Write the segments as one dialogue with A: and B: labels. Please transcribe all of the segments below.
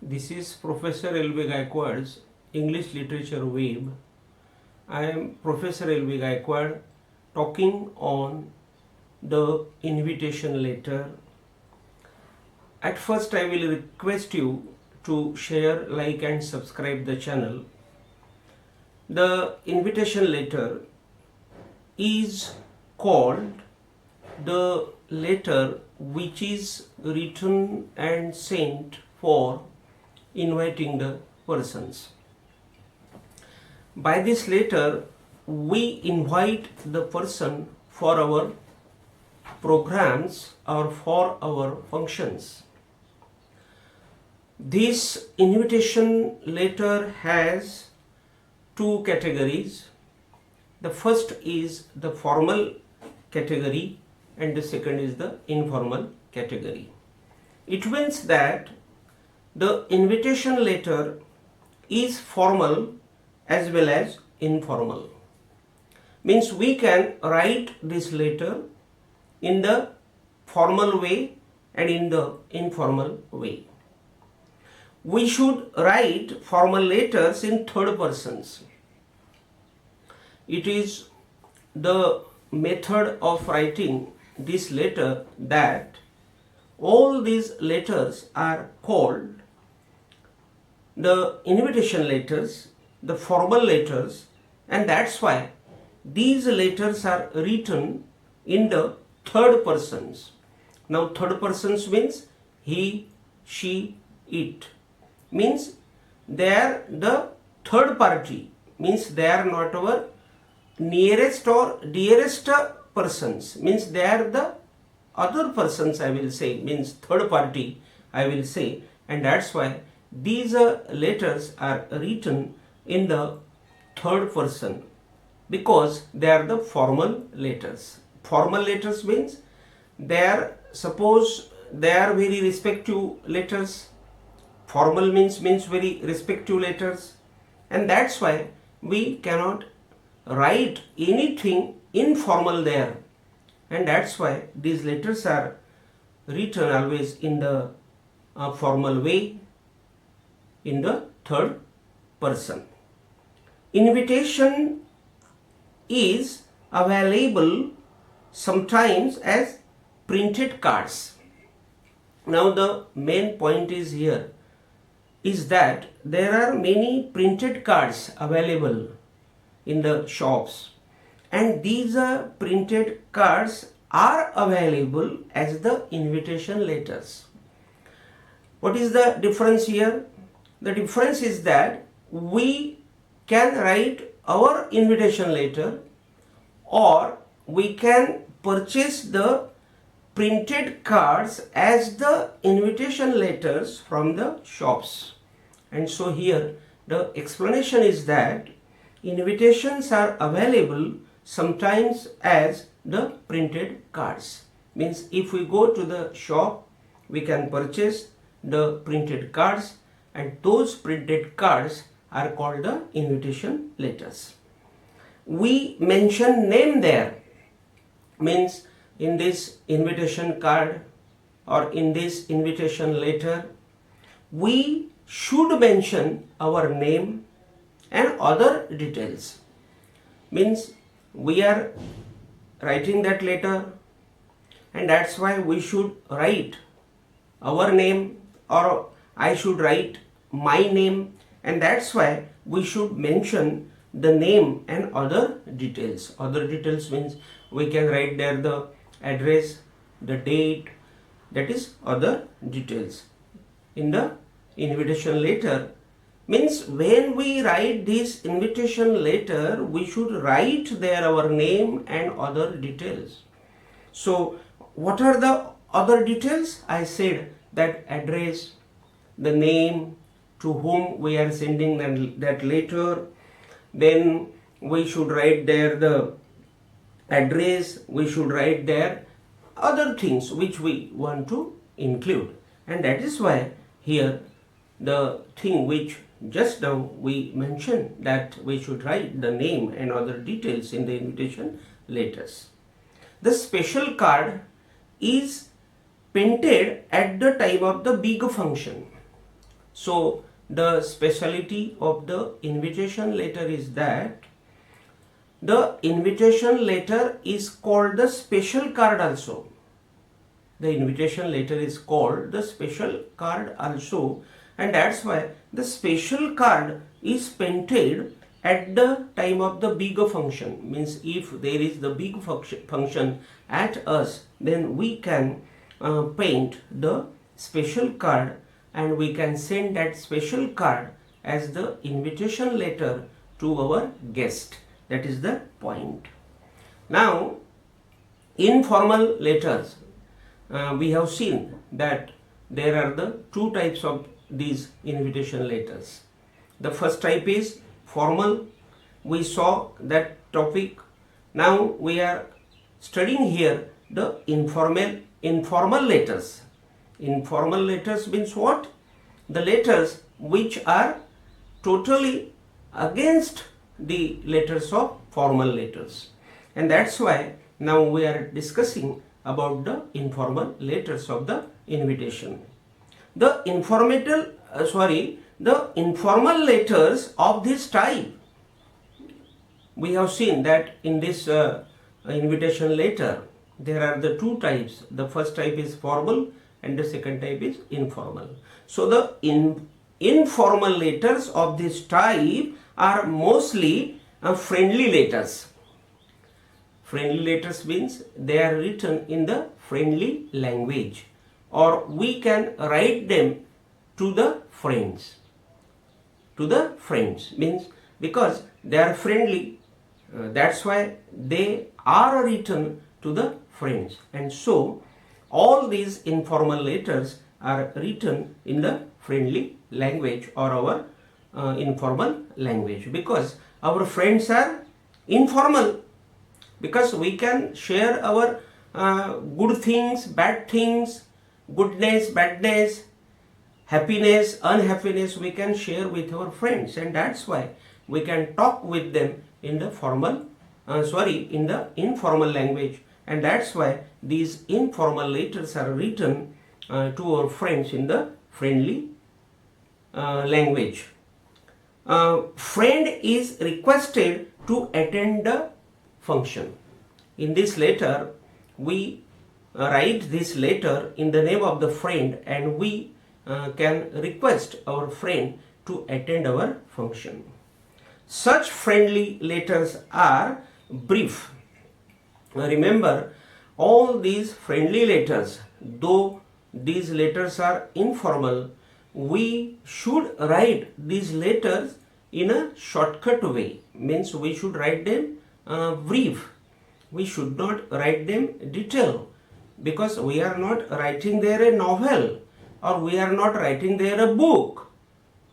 A: This is Professor L.B.Gayakawad's English Literature Web. I am Professor L.B.Gayakawad talking on the invitation letter. At first I will request you to share, like and subscribe the channel. The invitation letter is called the letter which is written and sent for inviting the persons. By this letter, we invite the person for our programs or for our functions. This invitation letter has two categories. The first is the formal category and the second is the informal category. It means that the invitation letter is formal as well as informal. Means we can write this letter in the formal way and in the informal way. We should write formal letters in third persons. It is the method of writing this letter that all these letters are called the invitation letters, the formal letters, and that's why these letters are written in the third persons. Now third persons means he, she, it. Means they are the third party. Means they are not our nearest or dearest persons. Means they are the other persons, I will say. Means third party, I will say. And that's why these letters are written in the third person because they are the formal letters. Formal letters means they are, suppose they are very respective letters. Formal means very respective letters, and that's why we cannot write anything informal there, and that's why these letters are written always in the formal way, in the third person. Invitation is available sometimes as printed cards. Now the main point is here is that there are many printed cards available in the shops, and these printed cards are available as the invitation letters. What is the difference here? The difference is that we can write our invitation letter or we can purchase the printed cards as the invitation letters from the shops. And so here the explanation is that invitations are available sometimes as the printed cards. Means if we go to the shop, we can purchase the printed cards, and those printed cards are called the invitation letters. We mention name there. Means in this invitation card or in this invitation letter, we should mention our name and other details. Means we are writing that letter, and that's why we should write our name, or I should write my name, and that's why we should mention the name and other details. Other details means we can write there the address, the date, that is other details. In the invitation letter, means when we write this invitation letter, we should write there our name and other details. So what are the other details? I said that address, the name, to whom we are sending that letter. Then we should write there the address, we should write there other things which we want to include. And that is why here the thing which just now we mentioned, that we should write the name and other details in the invitation letters. The special card is printed at the time of the big function. So the speciality of the invitation letter is that the invitation letter is called the special card also. The invitation letter is called the special card also, and that's why the special card is painted at the time of the big function. Means if there is the big function at us, then we can paint the special card and we can send that special card as the invitation letter to our guest. That is the point. Now, informal letters. We have seen that there are the two types of these invitation letters. The first type is formal. We saw that topic. Now we are studying here the informal letters. Informal letters means what? The letters which are totally against the letters of formal letters. And that's why now we are discussing about the informal letters of the invitation. The informal letters of this type, we have seen that in this invitation letter there are the two types. The first type is formal and the second type is informal. So the informal letters of this type are mostly friendly letters. Friendly letters means they are written in the friendly language, or we can write them to the friends. To the friends means because they are friendly, that's why they are written to the friends. And so all these informal letters are written in the friendly language or our informal language, because our friends are informal. Because we can share our good things, bad things, goodness, badness, happiness, unhappiness, we can share with our friends, and that's why we can talk with them in the in the informal language, and that's why these informal letters are written to our friends in the friendly language. Friend is requested to attend the function. In this letter, we write this letter in the name of the friend, and we can request our friend to attend our function. Such friendly letters are brief. Remember, all these friendly letters, though these letters are informal, we should write these letters in a shortcut way. Means we should write them brief. We should not write them detailed, because we are not writing there a novel, or we are not writing there a book,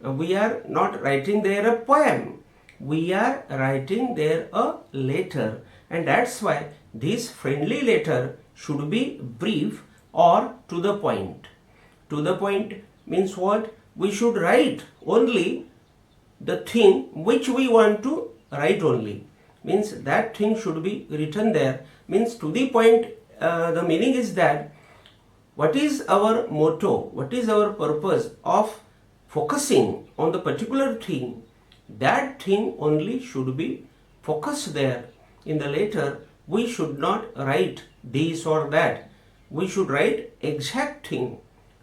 A: we are not writing there a poem, we are writing there a letter, and that's why this friendly letter should be brief or to the point. To the point means what? We should write only the thing which we want to write only. Means that thing should be written there. Means to the point, the meaning is that what is our motto, what is our purpose of focusing on the particular thing, that thing only should be focused there in the letter. We should not write this or that. We should write exact thing,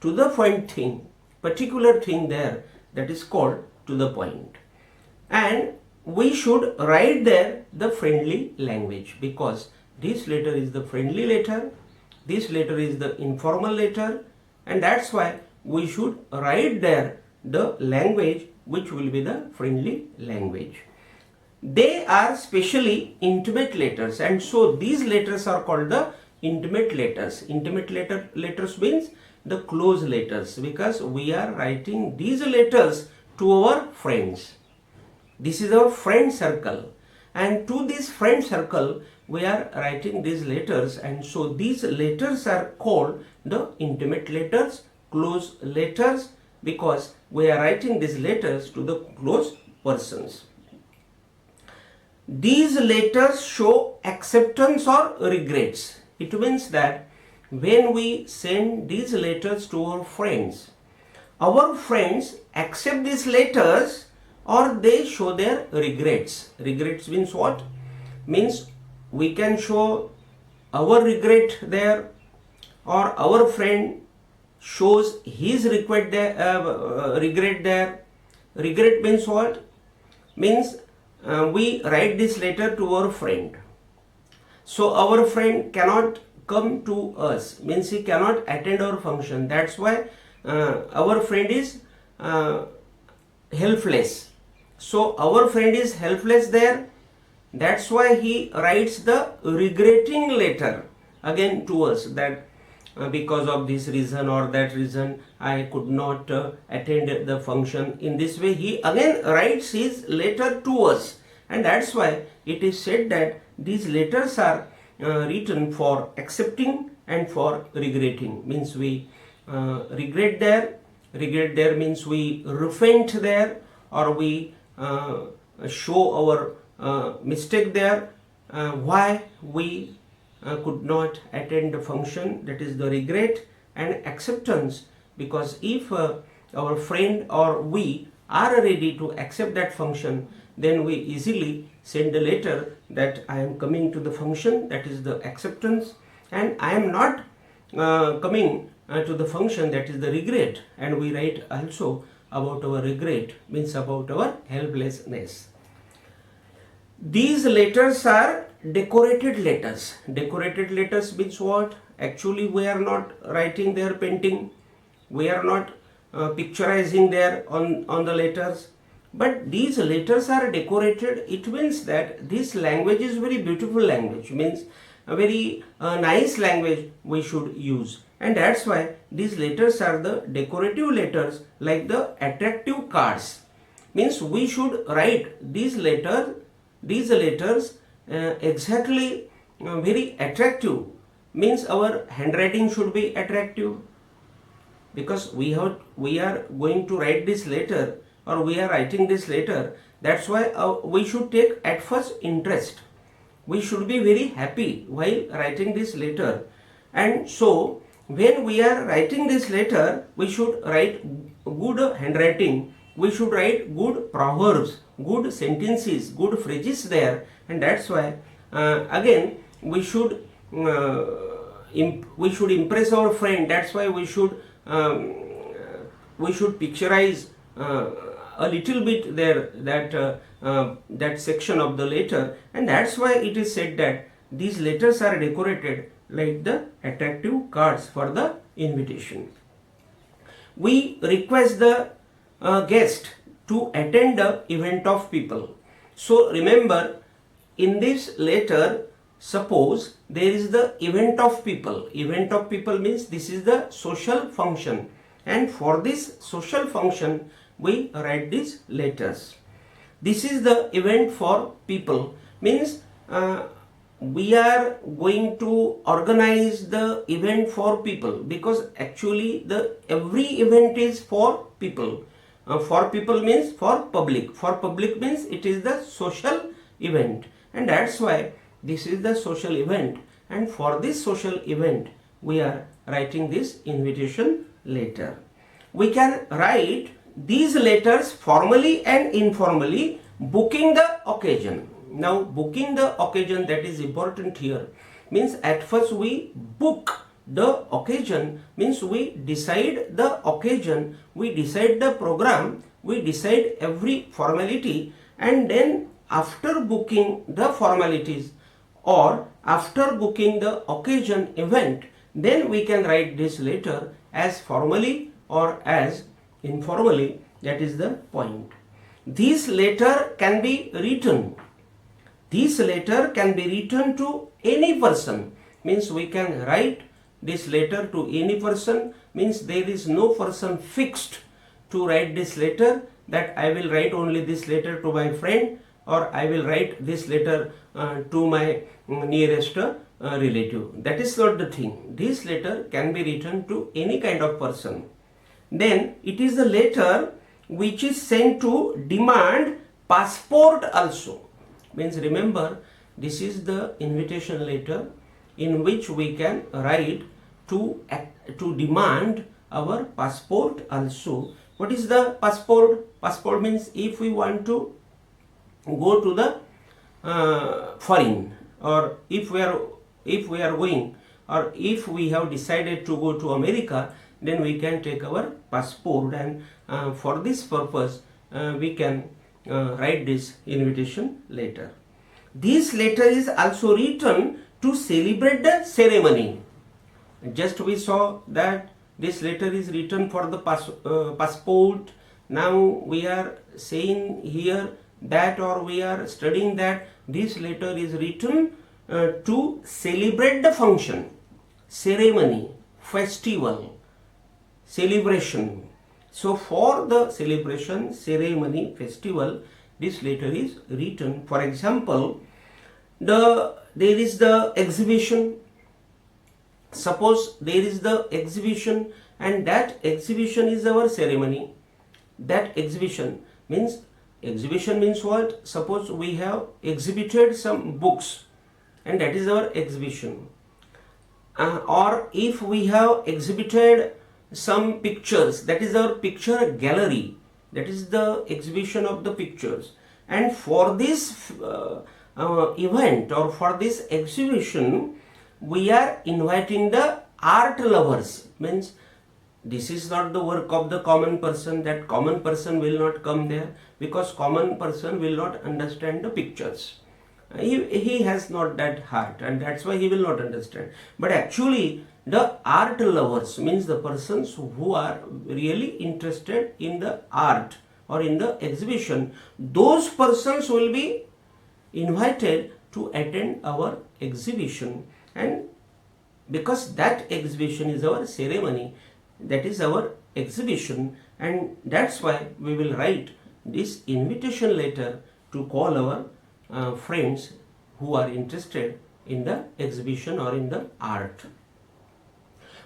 A: to the point thing, particular thing there, that is called to the point. And we should write there the friendly language, because this letter is the friendly letter, this letter is the informal letter, and that's why we should write there the language which will be the friendly language. They are specially intimate letters, and so these letters are called the intimate letters. Intimate letters means the close letters, because we are writing these letters to our friends. This is our friend circle, and to this friend circle we are writing these letters, and so these letters are called the intimate letters, close letters, because we are writing these letters to the close persons. These letters show acceptance or regrets. It means that when we send these letters to our friends, our friends accept these letters or they show their regrets. Regrets means what? Means we can show our regret there, or our friend shows his regret there. Regret means what? Means we write this letter to our friend. So our friend cannot come to us, means he cannot attend our function. That's why our friend is helpless. So our friend is helpless there. That's why he writes the regretting letter again to us, that because of this reason or that reason I could not attend the function. In this way he again writes his letter to us, and that's why it is said that these letters are written for accepting and for regretting. Means we regret there means we repent there, or we show our mistake there, why we could not attend the function, that is the regret. And acceptance, because if our friend or we are ready to accept that function, then we easily send a letter that I am coming to the function, that is the acceptance, and I am not coming to the function, that is the regret. And we write also about our regret, means about our helplessness. These letters are decorated letters. Decorated letters means what? Actually we are not writing there painting, we are not picturizing there on the letters, but these letters are decorated. It means that this language is very beautiful language, means a very nice language we should use, and that's why these letters are the decorative letters, like the attractive cards. Means we should write these letters exactly very attractive. Means our handwriting should be attractive, because we are going to write this letter, or we are writing this letter. That's why we should take at first interest. We should be very happy while writing this letter. And so when we are writing this letter, we should write good handwriting, we should write good proverbs, good sentences, good phrases there. And that's why again we should impress our friend. That's why we should picturize a little bit there, that section of the letter. And that's why it is said that these letters are decorated like the attractive cards for the invitation. We request the guest to attend the event of people. So remember, in this letter, suppose there is the event of people. Event of people means this is the social function, and for this social function we write these letters. This is the event for people, means we are going to organize the event for people, because actually every event is for people. For people means for public. For public means it is the social event, and that's why this is the social event. And for this social event we are writing this invitation letter. We can write these letters formally and informally, booking the occasion. Now booking the occasion, that is important here. Means at first we book the occasion, means we decide the occasion, we decide the program, we decide every formality, and then after booking the formalities or after booking the occasion event, then we can write this letter as formally or as informally. That is the point. This letter can be written. This letter can be written to any person. Means we can write this letter to any person. Means there is no person fixed to write this letter, that I will write only this letter to my friend, or I will write this letter to my nearest relative. That is not the thing. This letter can be written to any kind of person. Then it is the letter which is sent to demand passport also. Means remember, this is the invitation letter in which we can write to demand our passport also. What is the passport? Passport means if we want to go to the foreign, or if we are going, or if we have decided to go to America, then we can take our passport, and for this purpose we can write this invitation letter. This letter is also written to celebrate the ceremony. Just we saw that this letter is written for the passport. Now we are saying here that, or we are studying that this letter is written to celebrate the function, ceremony, festival, celebration. So for the celebration, ceremony, festival, this letter is written. For example, there is the exhibition. Suppose there is the exhibition, and that exhibition is our ceremony. That exhibition means what? Suppose we have exhibited some books, and that is our exhibition. Or if we have exhibited some pictures, that is our picture gallery. That is the exhibition of the pictures. And for this event, or for this exhibition, we are inviting the art lovers. Means this is not the work of the common person. That common person will not come there, because common person will not understand the pictures. He has not that heart, and that's why he will not understand. But actually the art lovers means the persons who are really interested in the art or in the exhibition. Those persons will be invited to attend our exhibition, and because that exhibition is our ceremony, that is our exhibition, and that's why we will write this invitation letter to call our friends who are interested in the exhibition or in the art.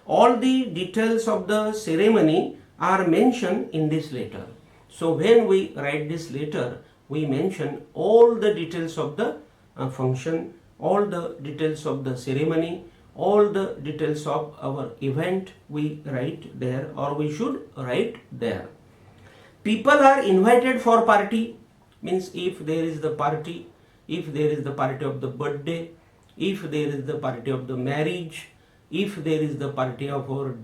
A: All the details of the ceremony are mentioned in this letter. So when we write this letter, we mention all the details of the function, all the details of the ceremony, all the details of our event we write there, or we should write there. People are invited for party, means if there is the party, if there is the party of the birthday, if there is the party of the marriage, if there is the party of our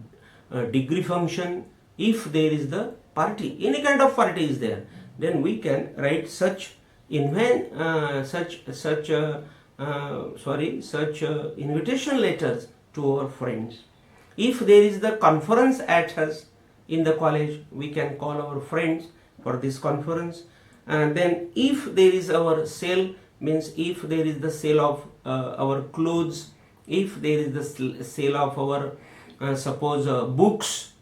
A: degree function, if there is the party, any kind of party is there, then we can write such invitation letters to our friends. If there is the conference at us in the college, we can call our friends for this conference. And then if there is our sale, means if there is the sale of our clothes, if there is the sale of our books,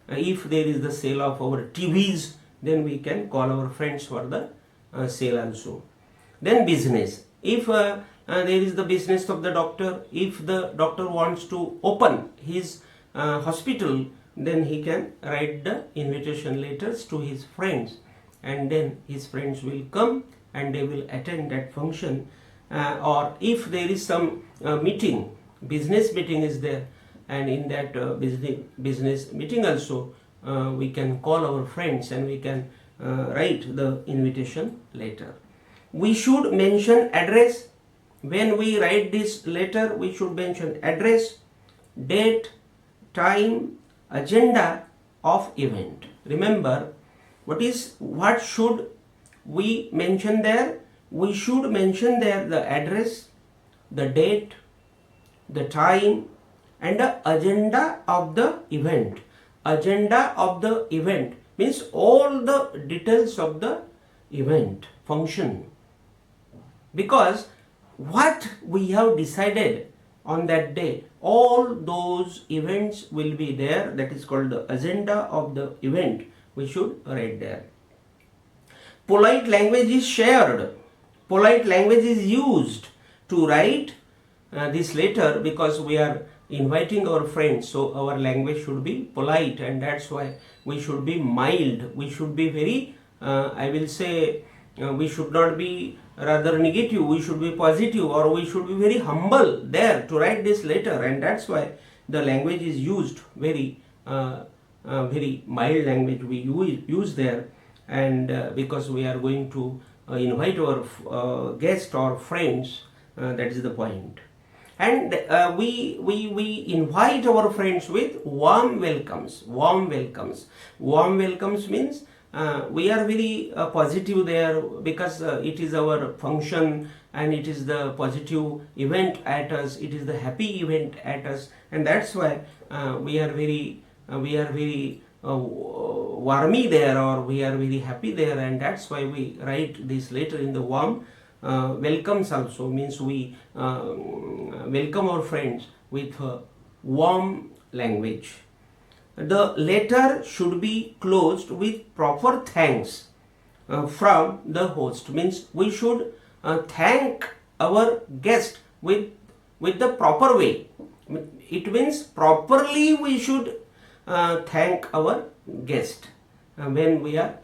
A: if there is the sale of our TVs, then we can call our friends for the sale also. Then business. If there is the business of the doctor, if the doctor wants to open his hospital, then he can write the invitation letters to his friends, and then his friends will come and they will attend that function. Or if there is some meeting, business meeting is there, and in that business meeting also we can call our friends and we can write the invitation letter. We should mention address. When we write this letter, we should mention address, date, time, agenda of event. Remember, what should we mention there? We should mention there the address, the date, the time, and the agenda of the event. Agenda of the event means all the details of the event, function. Because what we have decided on that day, all those events will be there. That is called the agenda of the event. We should write there. Polite language is shared. Polite language is used to write this letter, because we are inviting our friends, so our language should be polite, and that's why we should be mild. We should be very, we should not be rather negative, we should be positive, or we should be very humble there to write this letter, and that's why the language is used very very mild language we use there, and because we are going to invite our guests or friends, that is the point. And we invite our friends with warm welcomes. Warm welcomes means we are very positive there, because it is our function and it is the positive event at us, it is the happy event at us, and that's why we are very warmy there, or we are very happy there, and that's why we write this letter in the warm welcomes. Also means we welcome our friends with warm language. The letter should be closed with proper thanks from the host. Means we should thank our guest with the proper way. It means properly we should thank our guest when we are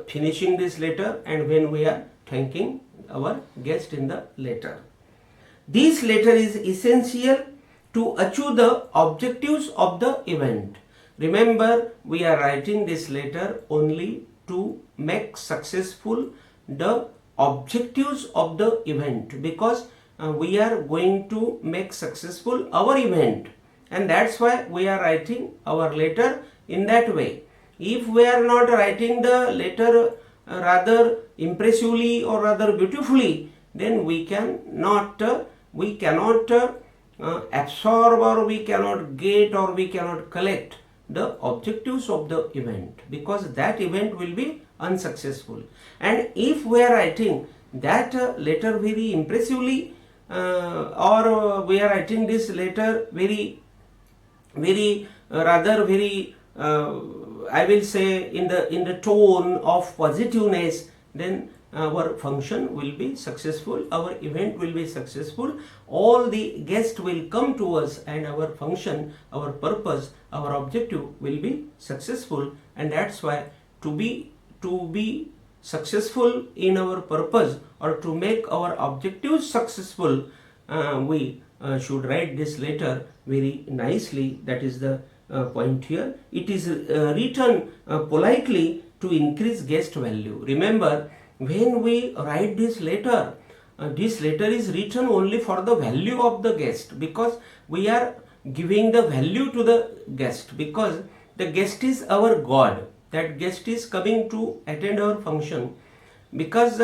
A: finishing this letter and when we are thanking our guest in the letter. This letter is essential to achieve the objectives of the event. Remember, we are writing this letter only to make successful the objectives of the event, because we are going to make successful our event, and that's why we are writing our letter in that way. If we are not writing the letter rather impressively or rather beautifully, then we cannot absorb, or we cannot get, or we cannot collect the objectives of the event, because that event will be unsuccessful. And if we are writing that letter very impressively, or we are writing this letter very I will say in the tone of positiveness, then our function will be successful, our event will be successful, all the guests will come to us, and our function, our purpose, our objective will be successful. And that's why to be successful in our purpose, or to make our objectives successful, we should write this letter very nicely. That is the point here. It is written politely to increase guest value. Remember, when we write this letter is written only for the value of the guest, because we are giving the value to the guest, because the guest is our God. That guest is coming to attend our function, because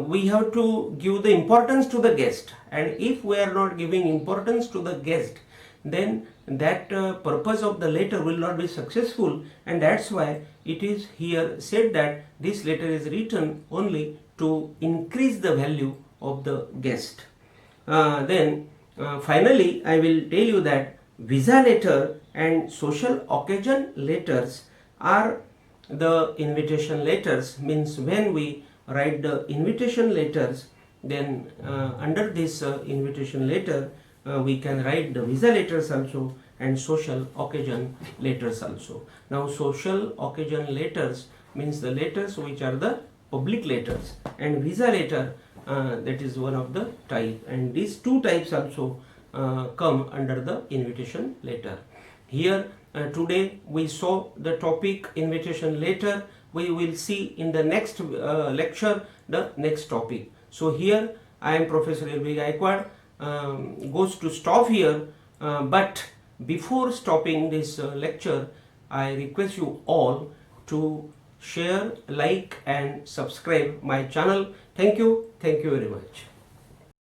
A: we have to give the importance to the guest, and if we are not giving importance to the guest, then that purpose of the letter will not be successful. And that's why it is here said that this letter is written only to increase the value of the guest. Finally, I will tell you that visa letter and social occasion letters are the invitation letters. Means when we write the invitation letters, then under this invitation letter we can write the visa letters also and social occasion letters also. Now, social occasion letters means the letters which are the public letters, and visa letter that is one of the type, and these two types also come under the invitation letter. Here today we saw the topic invitation letter. We will see in the next lecture the next topic. So here I am Professor L.B.Gayakawad goes to stop here, but before stopping this lecture, I request you all to share, like and subscribe my channel. Thank you very much.